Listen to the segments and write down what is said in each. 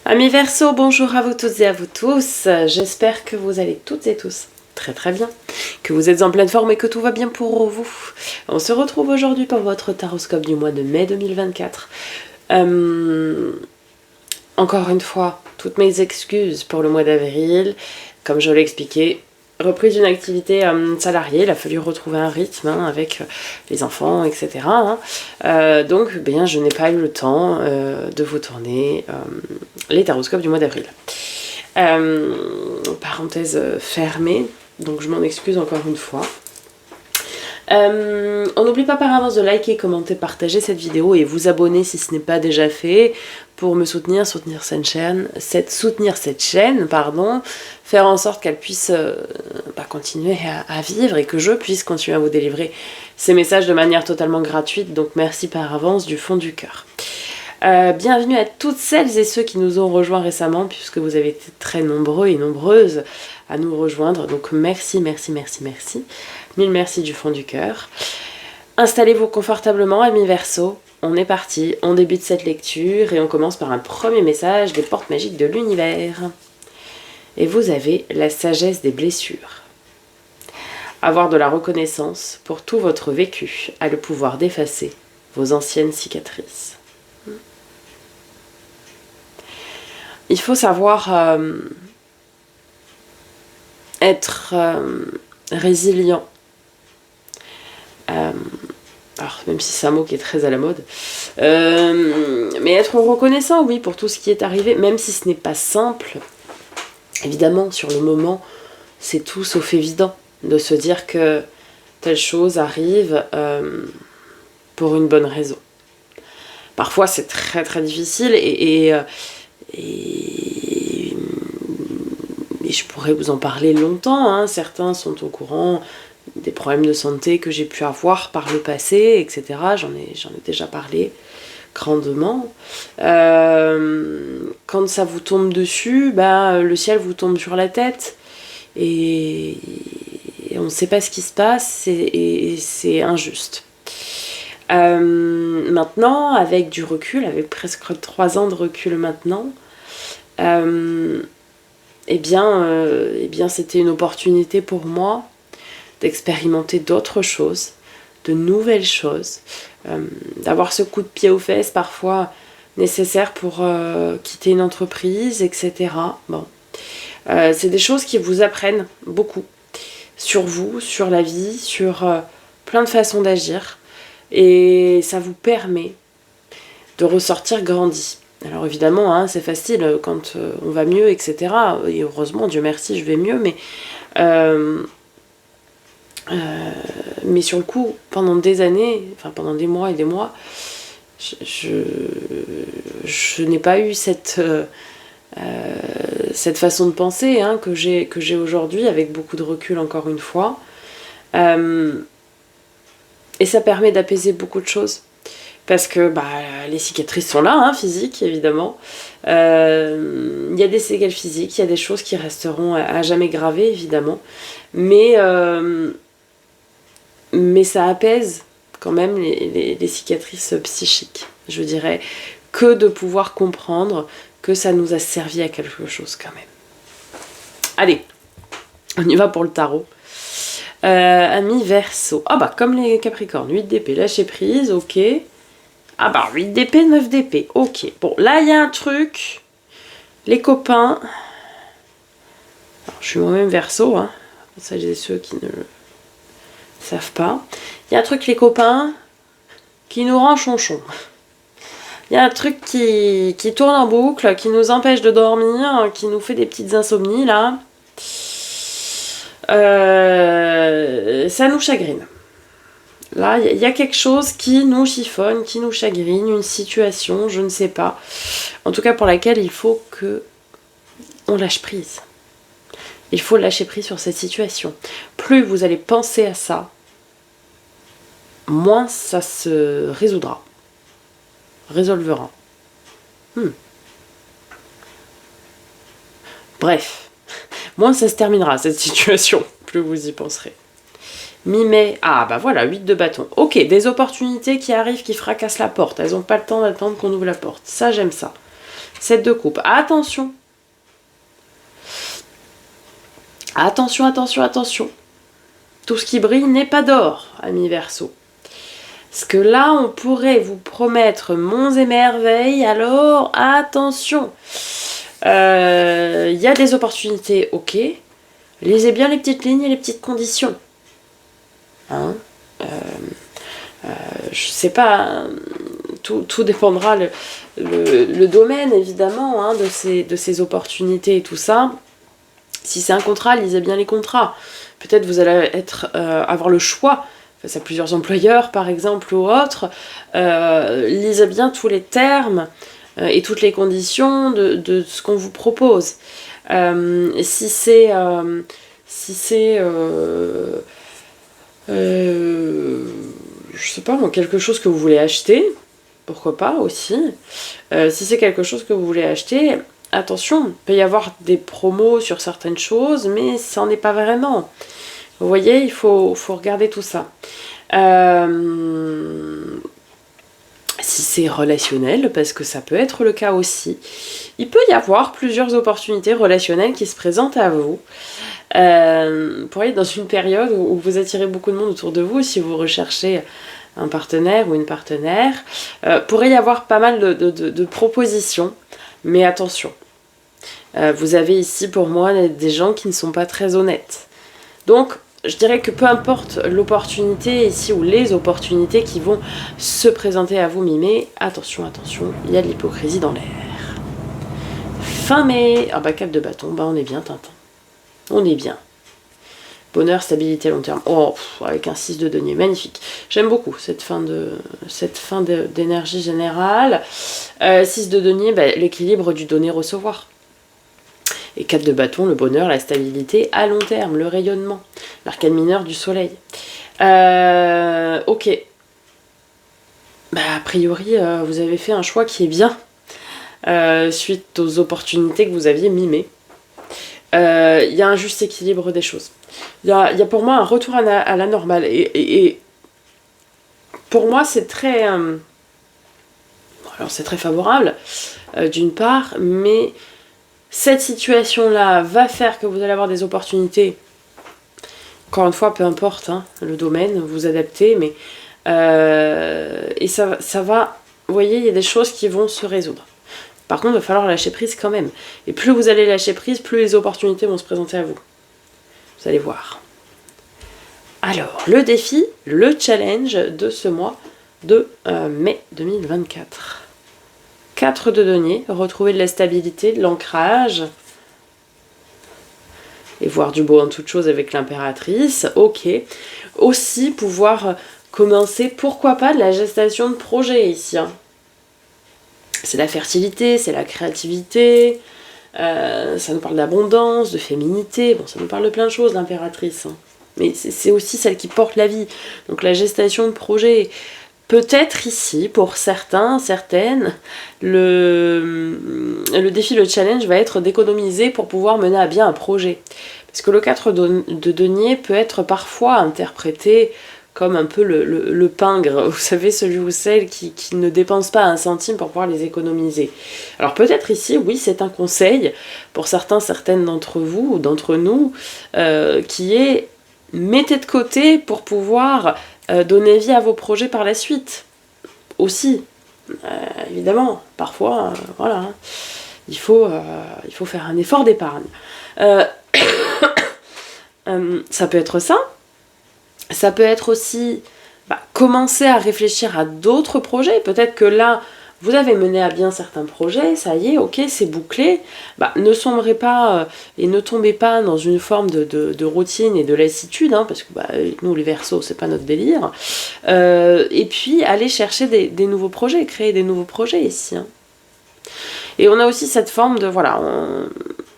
Amis Verseau, bonjour à vous toutes et à vous tous. J'espère que vous allez toutes et tous très très bien, que vous êtes en pleine forme et que tout va bien pour vous. On se retrouve aujourd'hui pour votre taroscope du mois de mai 2024. Encore une fois, toutes mes excuses pour le mois d'avril. Comme je l'ai expliqué, reprise d'une activité salariée, il a fallu retrouver un rythme avec les enfants, etc. Donc, je n'ai pas eu le temps de vous tourner les taroscopes du mois d'avril. Parenthèse fermée, donc je m'en excuse encore une fois. On n'oublie pas par avance de liker, commenter, partager cette vidéo et vous abonner si ce n'est pas déjà fait pour me soutenir cette chaîne, faire en sorte qu'elle puisse continuer à vivre et que je puisse continuer à vous délivrer ces messages de manière totalement gratuite. Donc merci par avance du fond du cœur. Bienvenue à toutes celles et ceux qui nous ont rejoints récemment, puisque vous avez été très nombreux et nombreuses à nous rejoindre. Donc merci. Mille merci du fond du cœur. Installez-vous confortablement, amis Verseau. On est parti, on débute cette lecture et on commence par un premier message des portes magiques de l'univers. Et vous avez la sagesse des blessures. Avoir de la reconnaissance pour tout votre vécu a le pouvoir d'effacer vos anciennes cicatrices. Il faut savoir être résilient. Alors, même si c'est un mot qui est très à la mode. Mais être reconnaissant, oui, pour tout ce qui est arrivé, même si ce n'est pas simple. Évidemment, sur le moment, c'est tout sauf évident de se dire que telle chose arrive pour une bonne raison. Parfois, c'est très très difficile et je pourrais vous en parler longtemps. Certains sont au courant des problèmes de santé que j'ai pu avoir par le passé, etc. J'en ai déjà parlé grandement. Quand ça vous tombe dessus, le ciel vous tombe sur la tête et on ne sait pas ce qui se passe et c'est injuste. Maintenant, avec du recul, avec presque 3 ans de recul maintenant, c'était une opportunité pour moi d'expérimenter d'autres choses, de nouvelles choses, d'avoir ce coup de pied aux fesses parfois nécessaire pour quitter une entreprise, etc. C'est des choses qui vous apprennent beaucoup sur vous, sur la vie, sur plein de façons d'agir et ça vous permet de ressortir grandi. Alors évidemment, c'est facile quand on va mieux, etc. Et heureusement, Dieu merci, je vais mieux, mais sur le coup, pendant des années, pendant des mois et des mois, je n'ai pas eu cette façon de penser que j'ai aujourd'hui, avec beaucoup de recul encore une fois. Et ça permet d'apaiser beaucoup de choses. Parce que les cicatrices sont là, physiques évidemment. Il y a des séquelles physiques, il y a des choses qui resteront à jamais gravées évidemment. Mais ça apaise quand même les cicatrices psychiques. Je dirais que de pouvoir comprendre que ça nous a servi à quelque chose quand même. Allez, on y va pour le tarot. Amis Verseau. Comme les Capricornes, 8 d'épée, lâcher prise, ok. 8 d'épée, 9 d'épée, ok. Bon, là, il y a un truc. Les copains. Alors, je suis moi-même Verseau, pour ça, j'ai ceux qui ne le savent pas. Il y a un truc, les copains, qui nous rend chonchon. Il y a un truc qui tourne en boucle, qui nous empêche de dormir, qui nous fait des petites insomnies, là. Ça nous chagrine. Là, il y a quelque chose qui nous chiffonne, qui nous chagrine, une situation, je ne sais pas. En tout cas, pour laquelle il faut que on lâche prise. Il faut lâcher prise sur cette situation. Plus vous allez penser à ça, moins ça se résolvera. Bref, moins ça se terminera, cette situation. Plus vous y penserez. Mi-mai, 8 de bâton. Ok, des opportunités qui arrivent, qui fracassent la porte. Elles n'ont pas le temps d'attendre qu'on ouvre la porte. Ça, j'aime ça. 7 de coupe. Attention. Attention, attention, attention. Tout ce qui brille n'est pas d'or, amis Verseau. Parce que là, on pourrait vous promettre monts et merveilles, alors attention. Il y a des opportunités, ok. Lisez bien les petites lignes et les petites conditions. Hein, je sais pas, tout dépendra le domaine évidemment hein, de ces opportunités et tout ça. Si c'est un contrat, lisez bien les contrats. Peut-être vous allez avoir le choix face à plusieurs employeurs par exemple ou autres. Lisez bien tous les termes et toutes les conditions de ce qu'on vous propose. Si c'est je sais pas, quelque chose que vous voulez acheter, pourquoi pas aussi. Si c'est quelque chose que vous voulez acheter, attention, il peut y avoir des promos sur certaines choses, mais ça n'en est pas vraiment. Vous voyez, il faut regarder tout ça. Si c'est relationnel, parce que ça peut être le cas aussi, il peut y avoir plusieurs opportunités relationnelles qui se présentent à vous. Pour aller dans une période où vous attirez beaucoup de monde autour de vous, si vous recherchez un partenaire ou une partenaire, pourrait y avoir pas mal de propositions, mais attention, vous avez ici pour moi des gens qui ne sont pas très honnêtes. Donc, je dirais que peu importe l'opportunité ici ou les opportunités qui vont se présenter à vous mimer, attention, attention, il y a de l'hypocrisie dans l'air. Fin mai, 4 de bâton, on est bien Tintin. On est bien. Bonheur, stabilité, long terme. Oh, avec un 6 de denier, magnifique. J'aime beaucoup cette fin d'énergie générale. 6 de denier, l'équilibre du donner-recevoir. Et 4 de bâton, le bonheur, la stabilité à long terme, le rayonnement. L'arcane mineur du soleil. Ok. A priori, vous avez fait un choix qui est bien. Suite aux opportunités que vous aviez mimées. Il y a un juste équilibre des choses. Il y a pour moi un retour à la normale. Et pour moi, c'est très... alors c'est très favorable, d'une part, mais cette situation-là va faire que vous allez avoir des opportunités. Encore une fois, peu importe le domaine, vous adaptez, mais... et ça va... Vous voyez, il y a des choses qui vont se résoudre. Par contre, il va falloir lâcher prise quand même. Et plus vous allez lâcher prise, plus les opportunités vont se présenter à vous. Vous allez voir. Alors, le défi, le challenge de ce mois de mai 2024. 4 de denier, retrouver de la stabilité, de l'ancrage. Et voir du beau en toute chose avec l'impératrice. Ok. Aussi, pouvoir commencer, pourquoi pas, de la gestation de projet ici. C'est la fertilité, c'est la créativité, ça nous parle d'abondance, de féminité, bon ça nous parle de plein de choses l'impératrice, mais c'est aussi celle qui porte la vie, donc la gestation de projet. Peut-être ici, pour certains, certaines, le défi, le challenge va être d'économiser pour pouvoir mener à bien un projet. Parce que le 4 de denier peut être parfois interprété comme un peu le pingre, vous savez, celui ou celle qui ne dépense pas un centime pour pouvoir les économiser. Alors peut-être ici, oui, c'est un conseil pour certaines d'entre vous ou d'entre nous, qui est mettez de côté pour pouvoir donner vie à vos projets par la suite. Aussi, évidemment, parfois, voilà, il faut faire un effort d'épargne. Ça peut être ça. Ça peut être aussi commencer à réfléchir à d'autres projets. Peut-être que là, vous avez mené à bien certains projets, ça y est, ok, c'est bouclé. Ne sombrez pas et ne tombez pas dans une forme de routine et de lassitude, parce que nous, les Verseaux, c'est pas notre délire. Et puis, allez chercher des nouveaux projets, créer des nouveaux projets ici. Et on a aussi cette forme de,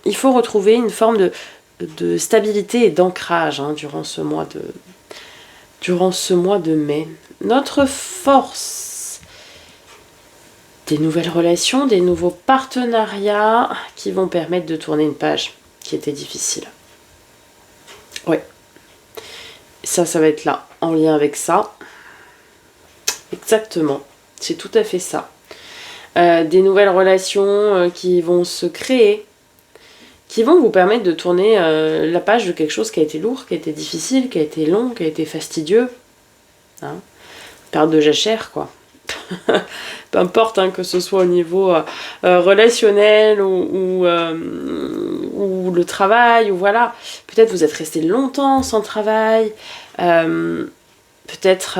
il faut retrouver une forme de stabilité et d'ancrage durant ce mois de mai. Notre force, des nouvelles relations, des nouveaux partenariats qui vont permettre de tourner une page qui était difficile. Ouais. Ça va être là, en lien avec ça. Exactement. C'est tout à fait ça. des nouvelles relations qui vont se créer, qui vont vous permettre de tourner la page de quelque chose qui a été lourd, qui a été difficile, qui a été long, qui a été fastidieux. Hein, perte de jachère, quoi. Peu importe, hein, que ce soit au niveau relationnel ou le travail, ou voilà. Peut-être vous êtes resté longtemps sans travail. Peut-être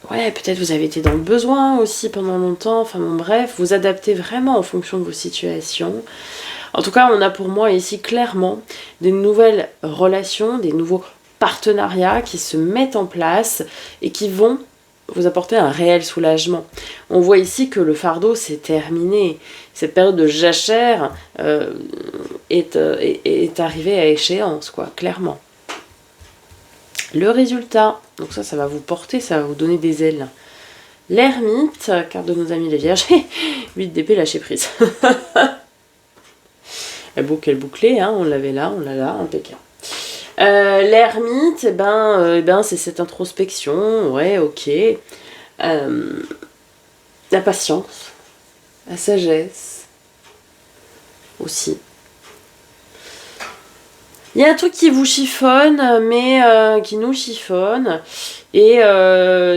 peut-être vous avez été dans le besoin aussi pendant longtemps. Enfin bon, bref, vous adaptez vraiment en fonction de vos situations. En tout cas, on a pour moi ici clairement des nouvelles relations, des nouveaux partenariats qui se mettent en place et qui vont vous apporter un réel soulagement. On voit ici que le fardeau s'est terminé. Cette période de jachère est arrivée à échéance, quoi, clairement. Le résultat, donc ça va vous porter, ça va vous donner des ailes. L'ermite, carte de nos amis les vierges, 8 d'épée, lâcher prise. La boucle est bouclée, hein, on l'avait là, on l'a là, impeccable. L'ermite, c'est cette introspection, ouais, ok. La patience, la sagesse aussi. Il y a un truc qui vous chiffonne, mais qui nous chiffonne, et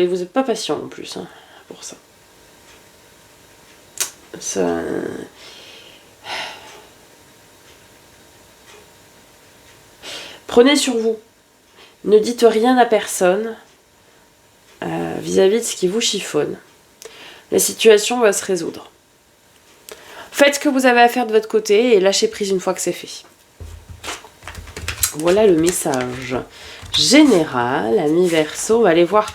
vous n'êtes pas patient en plus, hein, pour ça. Prenez sur vous. Ne dites rien à personne vis-à-vis de ce qui vous chiffonne. La situation va se résoudre. Faites ce que vous avez à faire de votre côté et lâchez prise une fois que c'est fait. Voilà le message général, amis Verseau. On va aller voir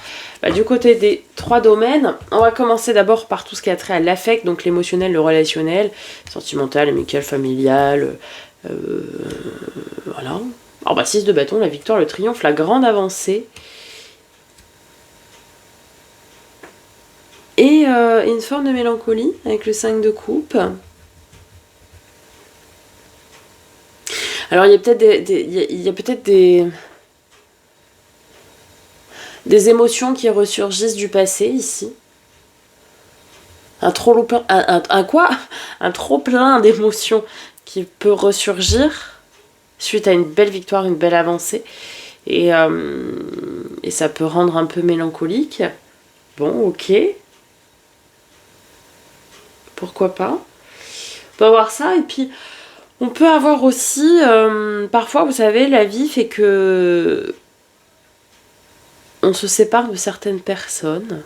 du côté des 3 domaines. On va commencer d'abord par tout ce qui a trait à l'affect, donc l'émotionnel, le relationnel, sentimental, amical, familial. Voilà. Alors 6 de bâton, la victoire, le triomphe, la grande avancée. Et une forme de mélancolie avec le 5 de coupe. Alors il y a peut-être des émotions qui ressurgissent du passé ici. Un trop plein d'émotions qui peut ressurgir suite à une belle victoire, une belle avancée. Et ça peut rendre un peu mélancolique. Bon, ok. Pourquoi pas. On peut avoir ça, et puis on peut avoir aussi... parfois, vous savez, la vie fait que... on se sépare de certaines personnes.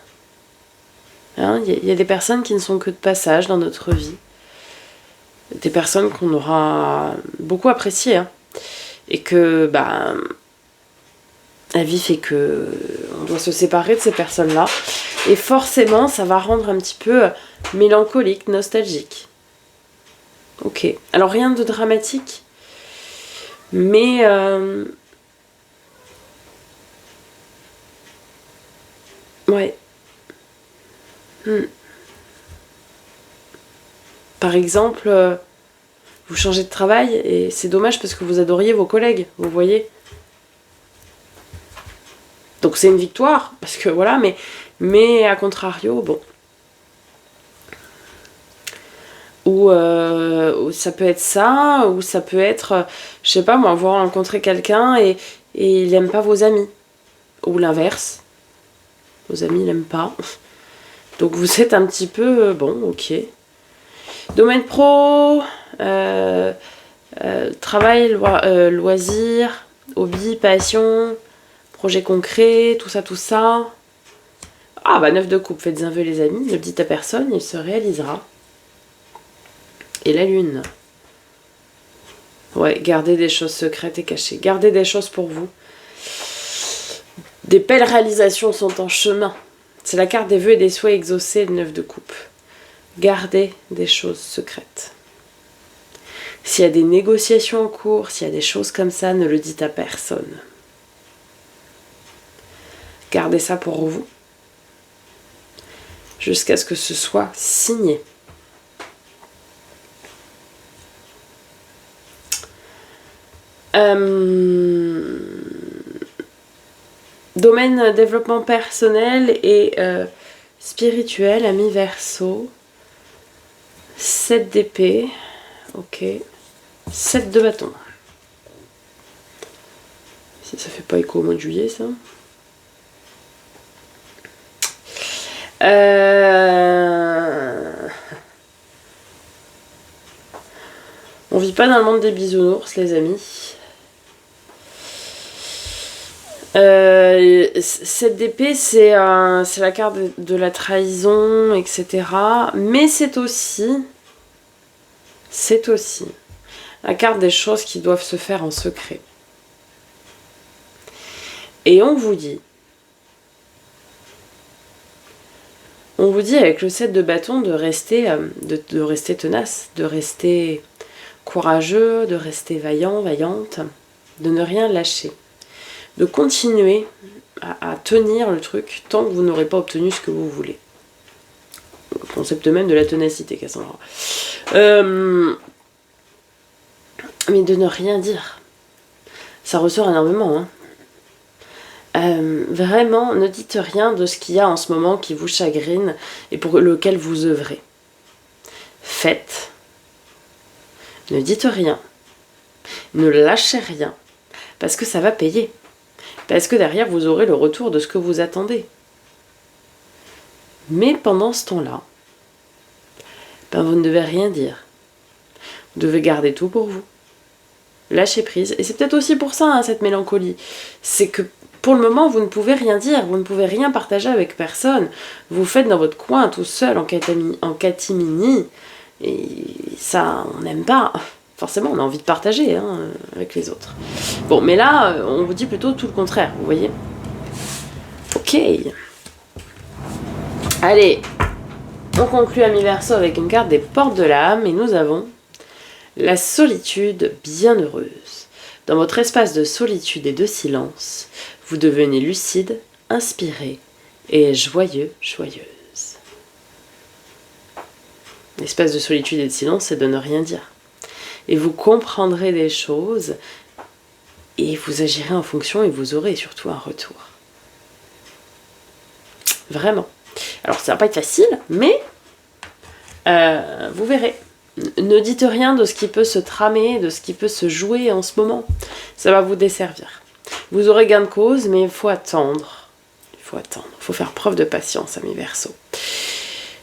Hein, y a des personnes qui ne sont que de passage dans notre vie. Des personnes qu'on aura beaucoup appréciées. Hein. Et que, la vie fait que on doit se séparer de ces personnes-là. Et forcément, ça va rendre un petit peu mélancolique, nostalgique. Ok. Alors, rien de dramatique. Mais... ouais. Par exemple, vous changez de travail et c'est dommage parce que vous adoriez vos collègues, vous voyez. Donc c'est une victoire, parce que voilà, mais à contrario, bon. Ou ça peut être ça, ou ça peut être, je sais pas moi, vous rencontrez quelqu'un et il aime pas vos amis. Ou l'inverse. Vos amis l'aiment pas. Donc vous êtes un petit peu, bon, ok. Domaine pro, travail, loisirs, hobby, passion, projet concret, tout ça. Ah 9 de coupe, faites un vœu les amis, ne le dites à personne, il se réalisera. Et la lune. Ouais, gardez des choses secrètes et cachées. Gardez des choses pour vous. Des belles réalisations sont en chemin. C'est la carte des vœux et des souhaits exaucés, le 9 de coupe. Gardez des choses secrètes. S'il y a des négociations en cours, s'il y a des choses comme ça, ne le dites à personne. Gardez ça pour vous. Jusqu'à ce que ce soit signé. Domaine développement personnel et spirituel, ami Verseau, 7 d'épée, ok, 7 de bâton. Si ça fait pas écho au mois de juillet, ça. On vit pas dans le monde des bisounours, les amis. Cette d'épée, c'est la carte de la trahison, etc. Mais c'est aussi la carte des choses qui doivent se faire en secret. Et on vous dit avec le 7 de bâton de rester, de rester tenace, de rester courageux, de rester vaillant, vaillante, de ne rien lâcher, de continuer à tenir le truc tant que vous n'aurez pas obtenu ce que vous voulez. Le concept même de la ténacité, Cassandra. Mais de ne rien dire. Ça ressort énormément, hein. Vraiment, ne dites rien de ce qu'il y a en ce moment qui vous chagrine et pour lequel vous œuvrez. Faites. Ne dites rien. Ne lâchez rien. Parce que ça va payer. Parce que derrière, vous aurez le retour de ce que vous attendez. Mais pendant ce temps-là, vous ne devez rien dire. Vous devez garder tout pour vous. Lâcher prise. Et c'est peut-être aussi pour ça, hein, cette mélancolie. C'est que pour le moment, vous ne pouvez rien dire, vous ne pouvez rien partager avec personne. Vous faites dans votre coin, tout seul, en catimini. Et ça, on n'aime pas. Forcément, on a envie de partager, hein, avec les autres. Bon, mais là, on vous dit plutôt tout le contraire, vous voyez. Ok. Allez, on conclut Ami Verseau avec une carte des portes de l'âme. Et nous avons la solitude bienheureuse. Dans votre espace de solitude et de silence, vous devenez lucide, inspiré et joyeux, joyeuse. L'espace de solitude et de silence, c'est de ne rien dire. Et vous comprendrez des choses et vous agirez en fonction et vous aurez surtout un retour. Vraiment. Alors ça va pas être facile, mais vous verrez. Ne dites rien de ce qui peut se tramer, de ce qui peut se jouer en ce moment. Ça va vous desservir. Vous aurez gain de cause, mais il faut attendre. Il faut faire preuve de patience, Ami Verseau.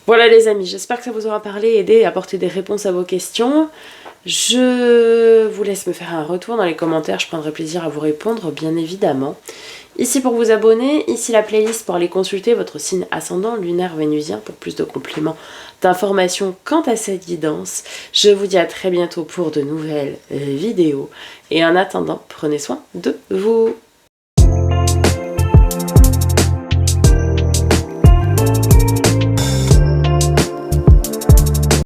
Voilà les amis, j'espère que ça vous aura parlé, aidé, apporté des réponses à vos questions. Je vous laisse me faire un retour dans les commentaires, je prendrai plaisir à vous répondre, bien évidemment. Ici pour vous abonner, ici la playlist pour aller consulter votre signe ascendant lunaire vénusien pour plus de compléments d'informations quant à cette guidance. Je vous dis à très bientôt pour de nouvelles vidéos et en attendant, prenez soin de vous.